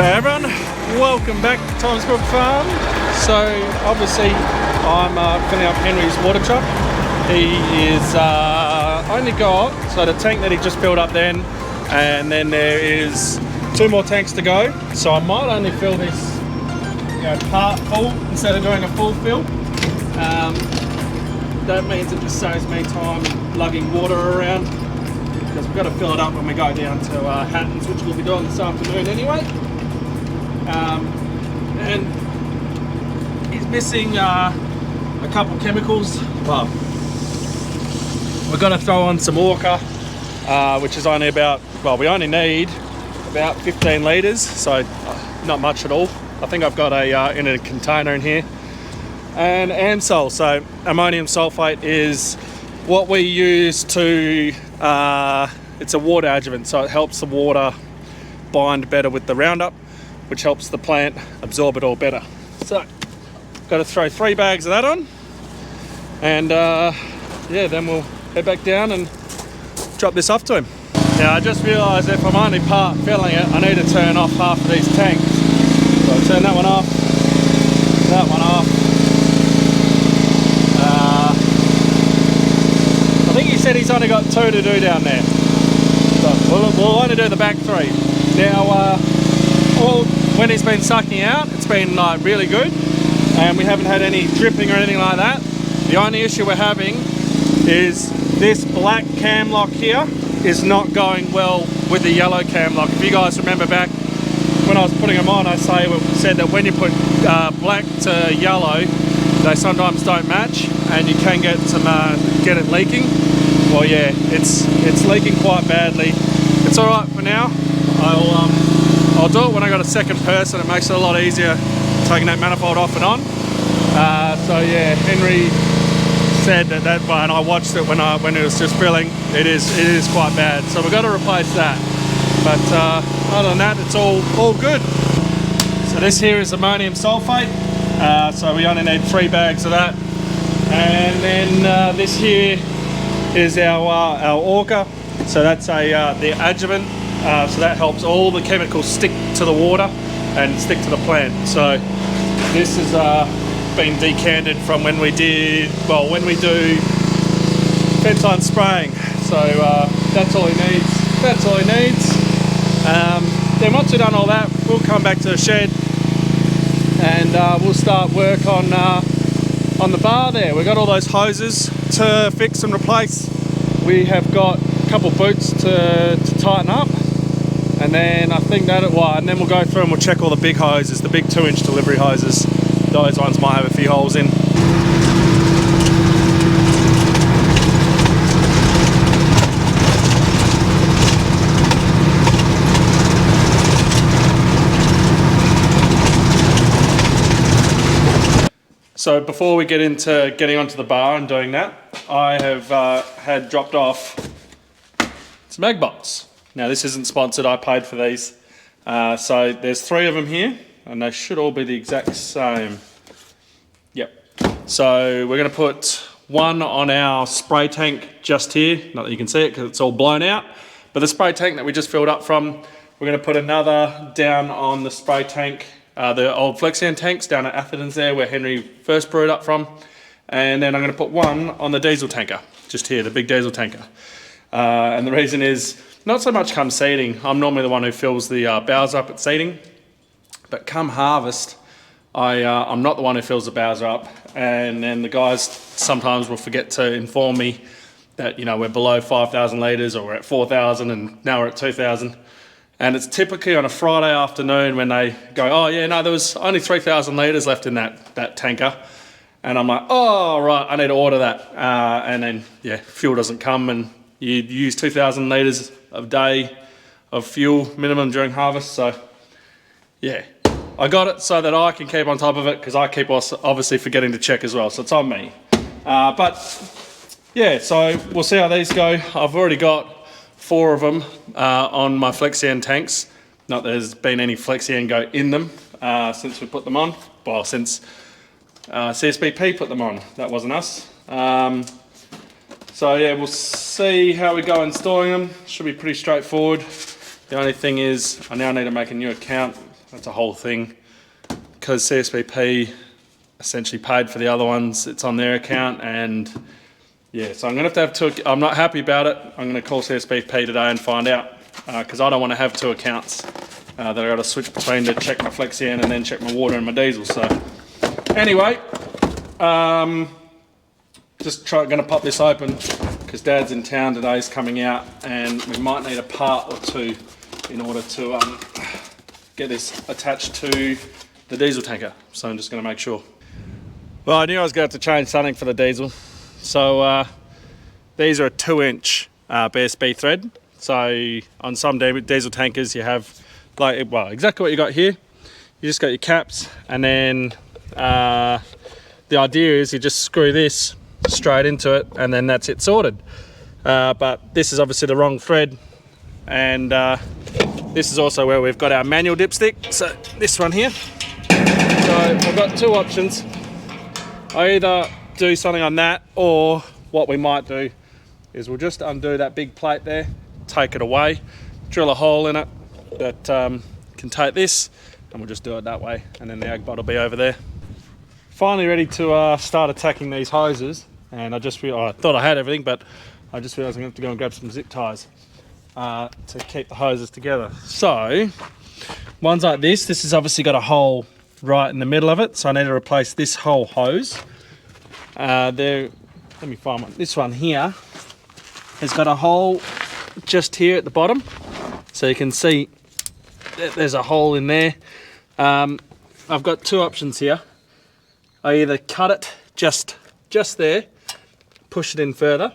G'day everyone, welcome back to Brook Farm. So obviously I'm filling up Henry's water truck. He is only got, so the tank that he just filled up then, and then there is 2 more tanks to go. So I might only fill this part full instead of doing a full fill. That means it just saves me time lugging water around, because we've got to fill it up when we go down to Hattons, which we'll be doing this afternoon anyway. And he's missing a couple chemicals. Well, we're going to throw on some orca, which is only about, well, we only need about 15 litres, so not much at all. I think I've got a in a container in here. And Ansol, so ammonium sulfate is what we use to, it's a water adjuvant, so it helps the water bind better with the Roundup, which helps the plant absorb it all better. So, got to throw 3 bags of that on, and yeah, then we'll head back down and drop this off to him. Now, I just realised if I'm only part filling it, I need to turn off half of these tanks. So I'll turn that one off, that one off. I think he said he's only got 2 to do down there. So we'll only do the back 3. Now, when he's been sucking out, it's been like really good, and we haven't had any dripping or anything like that. The only issue we're having is this black cam lock here is not going well with the yellow cam lock. If you guys remember back when I was putting them on, I said that when you put black to yellow, they sometimes don't match, and you can get it leaking. Well, yeah, it's leaking quite badly. It's all right for now. I'll do it when I got a second person. It makes it a lot easier taking that manifold off and on. So yeah, Henry said that and I watched it when it was just filling. It is quite bad. So we've got to replace that. But other than that, it's all good. So this here is ammonium sulfate. So we only need 3 bags of that. And then this here is our orca. So that's the adjuvant. So that helps all the chemicals stick to the water and stick to the plant. So this has been decanted from when we do fence-on spraying. So that's all he needs. That's all he needs. Then once we've done all that, we'll come back to the shed and we'll start work on the bar there. We've got all those hoses to fix and replace. We have got a couple boots to tighten up. And then I think and then we'll go through and we'll check all the big hoses, the big 2-inch delivery hoses. Those ones might have a few holes in. So before we get into getting onto the bar and doing that, I have had dropped off some egg bots. Now this isn't sponsored, I paid for these. So there's 3 of them here, and they should all be the exact same. Yep. So we're gonna put one on our spray tank just here. Not that you can see it because it's all blown out. But the spray tank that we just filled up from, we're gonna put another down on the spray tank, the old Flexion tanks down at Atherton's there where Henry first brewed up from. And then I'm gonna put one on the diesel tanker, just here, the big diesel tanker. And the reason is, not so much come seeding. I'm normally the one who fills the bowser up at seeding, but come harvest, I'm not the one who fills the bowser up, and then the guys sometimes will forget to inform me that, you know, we're below 5,000 litres or we're at 4,000 and now we're at 2,000. And it's typically on a Friday afternoon when they go, oh yeah, no, there was only 3,000 litres left in that tanker. And I'm like, oh right, I need to order that. And then yeah, fuel doesn't come, and you use 2,000 litres a day of fuel minimum during harvest. So yeah, I got it so that I can keep on top of it, because I keep obviously forgetting to check as well, so it's on me. But yeah, so we'll see how these go. I've already got 4 of them on my Flexion tanks. Not that there's been any Flexion go in them since we put them on. Well, since CSBP put them on. That wasn't us. So yeah, we'll see how we go installing them. Should be pretty straightforward. The only thing is, I now need to make a new account That's a whole thing. Because CSBP essentially paid for the other ones, it's on their account, and yeah, so I'm gonna have two. I'm not happy about it. I'm gonna call CSBP today and find out, because I don't want to have two accounts that I got to switch between to check my Flexian and then check my water and my diesel. So anyway, just gonna pop this open because Dad's in town today. He's coming out, and we might need a part or two in order to get this attached to the diesel tanker. So I'm just going to make sure. Well, I knew I was going to have to change something for the diesel. So these are a 2-inch BSB thread. So on some diesel tankers you have like, well, exactly what you got here. You just got your caps, and then the idea is you just screw this straight into it, and then that's it sorted. But this is obviously the wrong thread, and this is also where we've got our manual dipstick. So this one here. So I've got two options. I either do something on that, or what we might do is we'll just undo that big plate there, take it away, drill a hole in it that can take this, and we'll just do it that way, and then the ag bot will be over there. Finally ready to start attacking these hoses, and I just realized, I thought I had everything, but I just realised I'm going to have to go and grab some zip ties to keep the hoses together. So ones like this has obviously got a hole right in the middle of it, so I need to replace this whole hose. Let me find one. This one here has got a hole just here at the bottom, so you can see that there's a hole in there. I've got two options here. I either cut it just there, push it in further,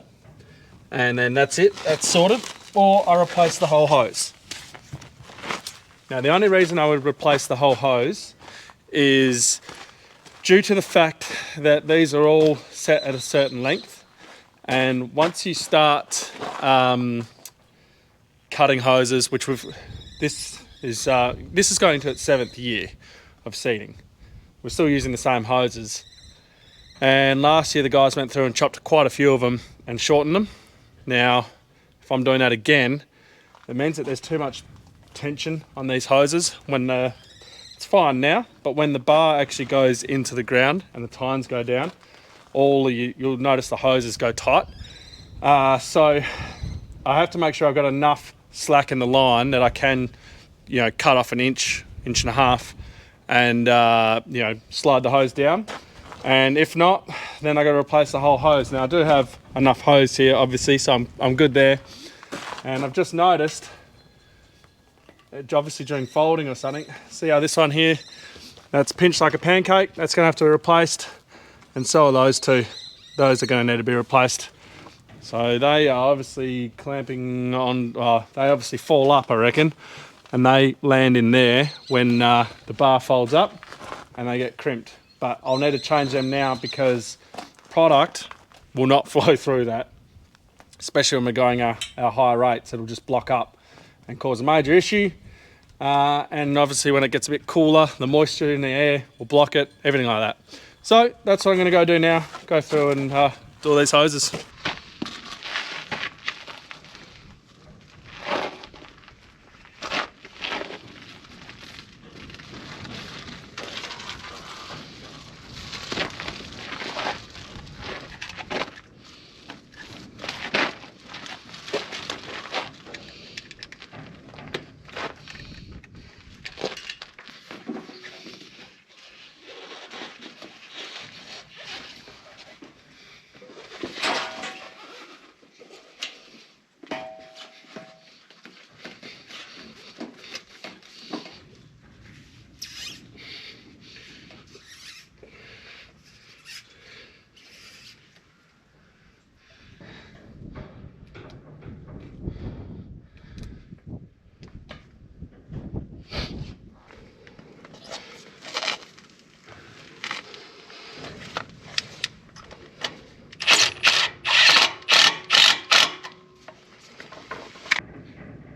and then that's it, that's sorted, or I replace the whole hose. Now the only reason I would replace the whole hose is due to the fact that these are all set at a certain length, and once you start cutting hoses, which this is going to its 7th year of seeding. We're still using the same hoses, and last year the guys went through and chopped quite a few of them and shortened them. Now if I'm doing that again, it means that there's too much tension on these hoses. It's fine now, but when the bar actually goes into the ground and the tines go down, you'll notice the hoses go tight. So I have to make sure I've got enough slack in the line that I can, cut off an inch and a half, and slide the hose down. And if not, then I got to replace the whole hose. Now I do have enough hose here, obviously, so I'm good there. And I've just noticed, obviously during folding or something, see how this one here, that's pinched like a pancake, that's going to have to be replaced, and so are those two. Those are going to need to be replaced. So they are obviously clamping on, they obviously fall up, I reckon, and they land in there when the bar folds up and they get crimped. But I'll need to change them now because product will not flow through that, especially when we're going our higher rates. It'll just block up and cause a major issue. And obviously when it gets a bit cooler, the moisture in the air will block it, everything like that. So that's what I'm going to go do now, go through and do all these hoses.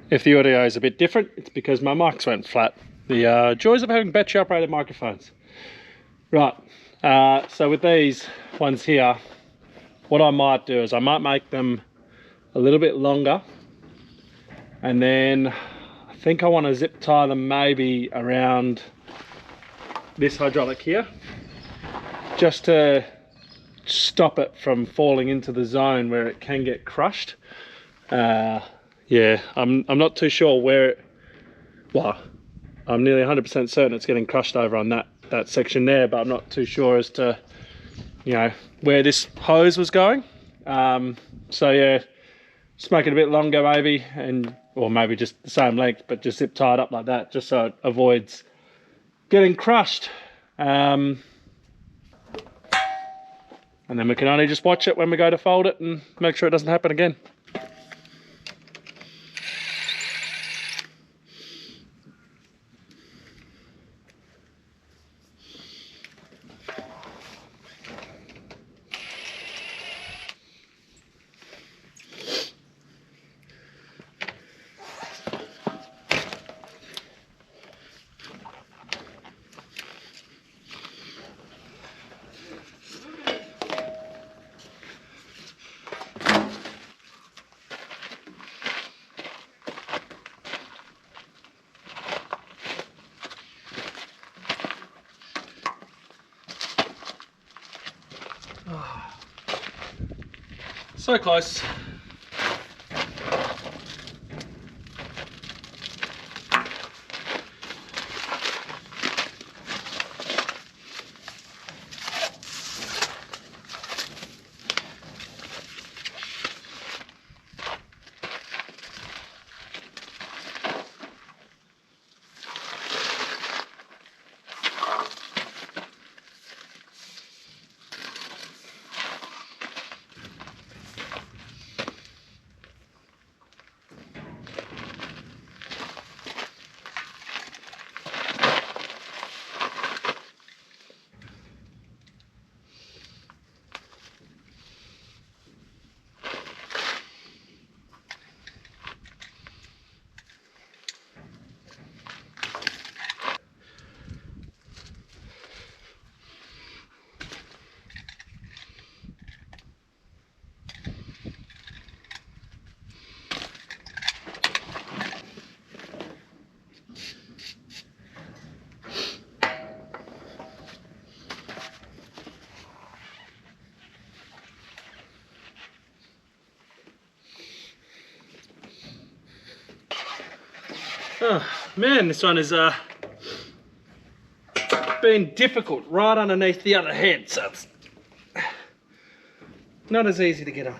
If the audio is a bit different, it's because my mics went flat. The joys of having battery operated microphones. Right, so with these ones here, what I might do is I might make them a little bit longer, and then I think I want to zip tie them maybe around this hydraulic here, just to stop it from falling into the zone where it can get crushed. Yeah, I'm not too sure where it, well, I'm nearly 100% certain it's getting crushed over on that section there, but I'm not too sure as to, you know, where this hose was going. So yeah, just make it a bit longer maybe, or maybe just the same length, but just zip tie it up like that, just so it avoids getting crushed. And then we can only just watch it when we go to fold it and make sure it doesn't happen again. So close. Oh man, this one has been difficult right underneath the other head, so it's not as easy to get on.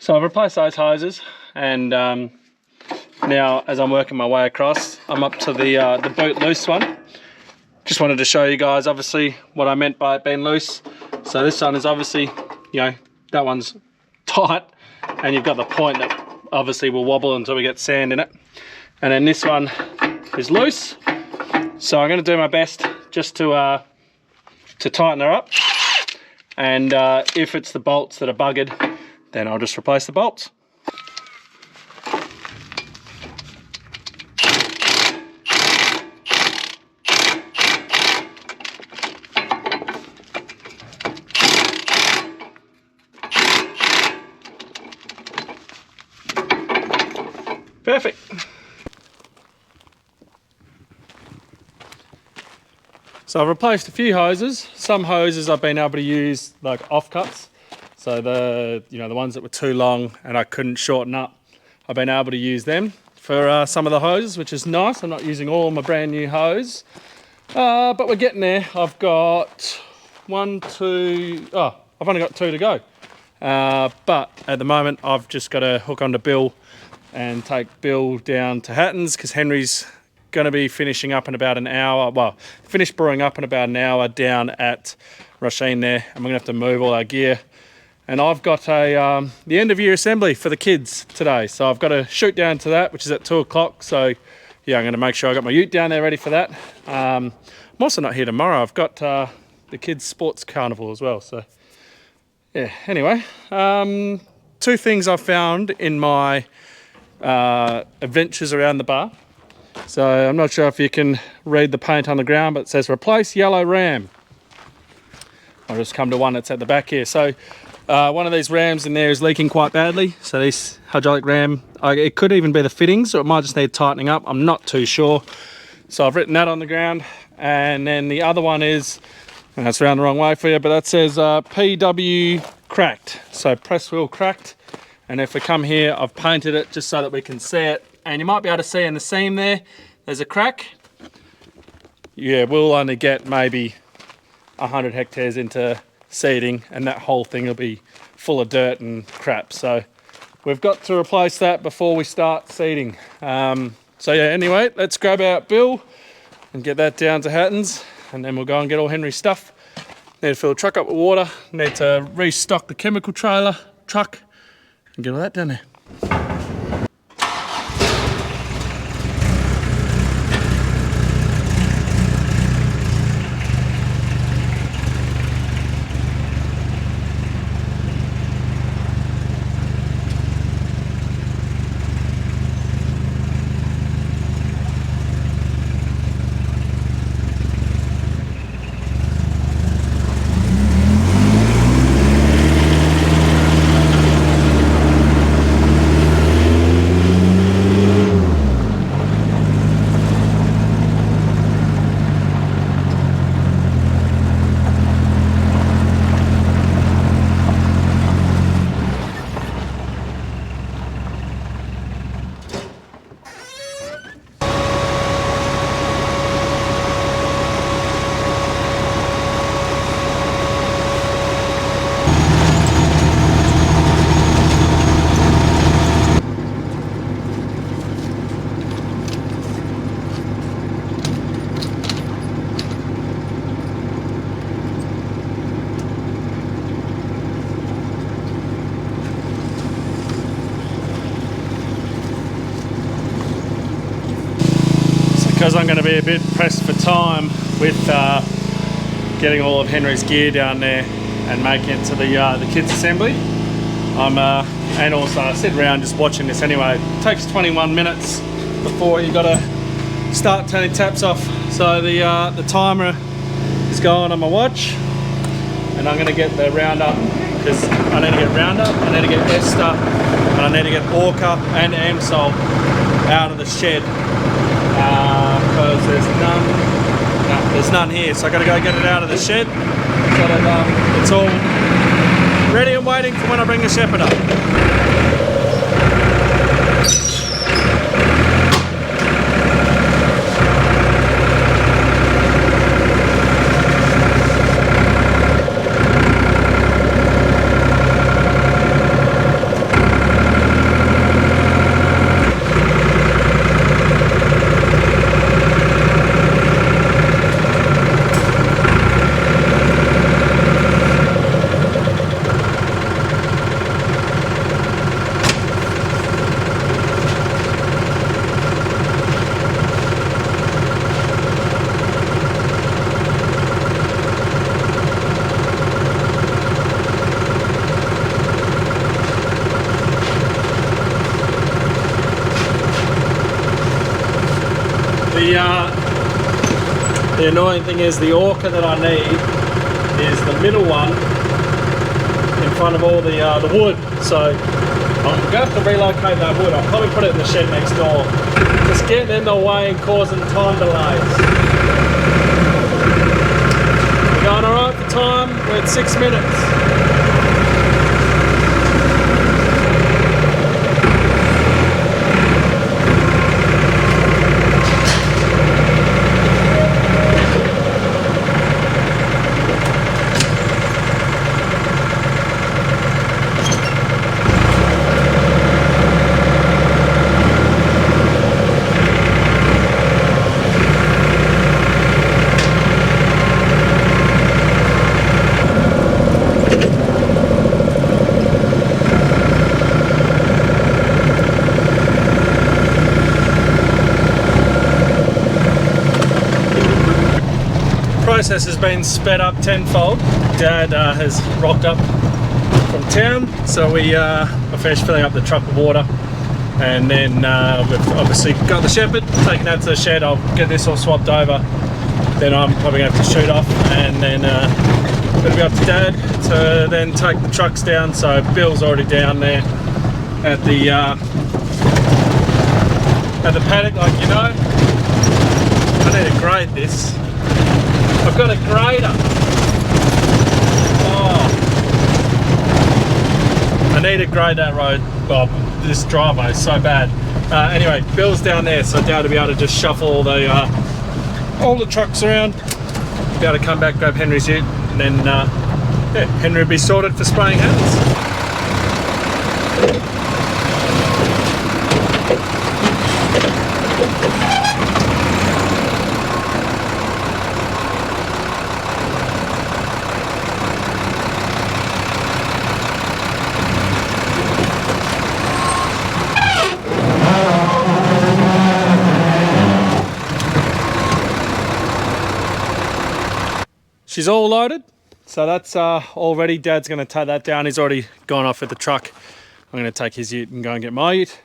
So I've replaced those hoses, and now as I'm working my way across, I'm up to the boot loose one. Just wanted to show you guys obviously what I meant by it being loose. So this one is obviously, you know, that one's tight, and you've got the point that obviously will wobble until we get sand in it. And then this one is loose. So I'm going to do my best just to tighten her up. And if it's the bolts that are buggered, then I'll just replace the bolts. Perfect. So I've replaced a few hoses. Some hoses I've been able to use like offcuts. So the ones that were too long and I couldn't shorten up, I've been able to use them for some of the hoses, which is nice. I'm not using all my brand new hose, but we're getting there. I've got I've only got 2 to go. But at the moment I've just got to hook onto Bill and take Bill down to Hatton's, because Henry's going to be finishing up in about an hour. Well, finish brewing up in about an hour down at Restocking there, and we're going to have to move all our gear. And I've got the end of year assembly for the kids today, so I've got to shoot down to that, which is at 2 o'clock. So yeah, I'm going to make sure I got my ute down there ready for that. I'm also not here tomorrow. I've got the kids' sports carnival as well. So yeah, anyway, 2 things I've found in my adventures around the bar. So I'm not sure if you can read the paint on the ground, but it says replace yellow ram. I'll just come to one that's at the back here. So One of these rams in there is leaking quite badly, so this hydraulic ram, it could even be the fittings, or it might just need tightening up. I'm not too sure. So I've written that on the ground. And then the other one is, and that's around the wrong way for you, but that says PW cracked, so press wheel cracked. And if we come here, I've painted it just so that we can see it. And you might be able to see in the seam there's a crack. Yeah, we'll only get maybe 100 hectares into seeding, and that whole thing will be full of dirt and crap. So we've got to replace that before we start seeding. So yeah, anyway, let's grab out Bill and get that down to Hatton's, and then we'll go and get all Henry's stuff. Need to fill the truck up with water, need to restock the chemical truck, and get all that down there. Because I'm going to be a bit pressed for time with getting all of Henry's gear down there and making it to the kids' assembly. And also I sit around just watching this anyway. It takes 21 minutes before you got to start turning taps off. So the timer is going on my watch, and I'm going to get the Roundup, because I need to get Roundup, I need to get Ester, and I need to get Orca and Amsol out of the shed. Because there's none here, so I got to go get it out of the shed so that it's all ready and waiting for when I bring the shepherd up. The annoying thing is the Orca that I need is the middle one in front of all the wood. So I'm going to have to relocate that wood. I'll probably put it in the shed next door. Just getting in the way and causing time delays. We're going alright for time. We're at 6 minutes. Process has been sped up tenfold. Dad has rocked up from town, so we finished filling up the truck with water, and then we've obviously got the shepherd, taking that to the shed. I'll get this all swapped over, then I'm probably going to have to shoot off and then It'll be up to Dad to then take the trucks down. So Bill's already down there at the paddock, like you know. I need to grade this. I've got a grader. Oh, I need to grade that road. Well, this driveway is so bad. Anyway, Bill's down there, so Dad will be able to just shuffle all the trucks around. Be able to come back, grab Henry's ute, and then yeah, Henry will be sorted for spraying hazards. She's all loaded, so that's all ready. Dad's going to take that down. He's already gone off with the truck. I'm going to take his ute and go and get my ute.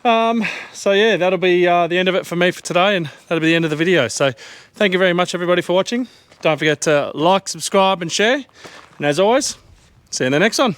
So yeah, that'll be the end of it for me for today, and that'll be the end of the video. So thank you very much, everybody, for watching. Don't forget to like, subscribe, and share. And as always, see you in the next one.